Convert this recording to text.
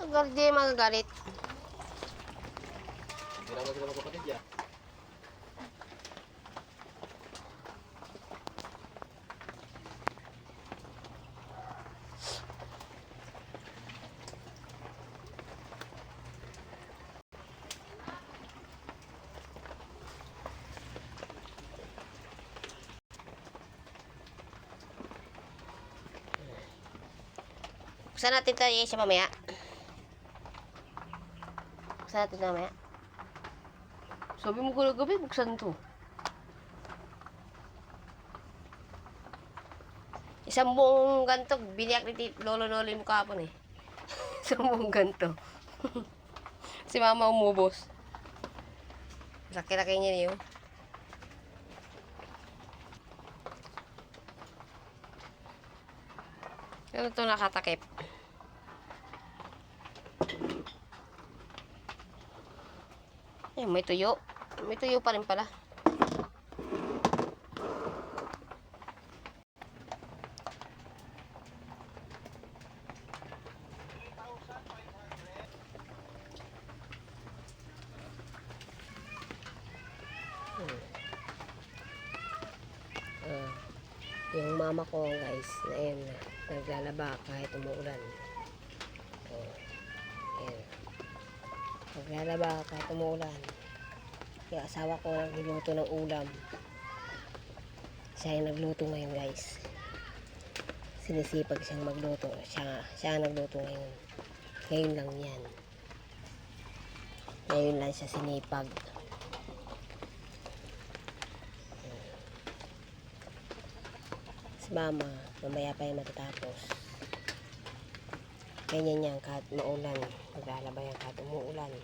Hindi magagalit. Hindi naman sila magkapatid yan. Buksan natin ito siya mamaya. Buksan natin ito mamaya. Sabi mo ko gabi, buksan ito. Isang buong ganto, biniyak ni lolo-lolo mo kapon eh. Isang buong ganto. Si mama umubos. Laki-laki niya niyo. Ano ito nakatakip? Eh, may tuyo. May tuyo pa rin pala. Yung mama ko guys, na ayun, naglalaba kahit umuulan. Ayan. Naglalaba kahit umuulan. Yung asawa ko nagluto ng ulam. Siya yung nagluto ngayon guys. Sinisipag siyang magluto. Siya nagluto ngayon. Ngayon lang yan. Ngayon lang siya sinipag. Mama, mamaya pa yung matatapos. Ganyan yan, kahit maulan. Maglalaba yan kahit umuulan.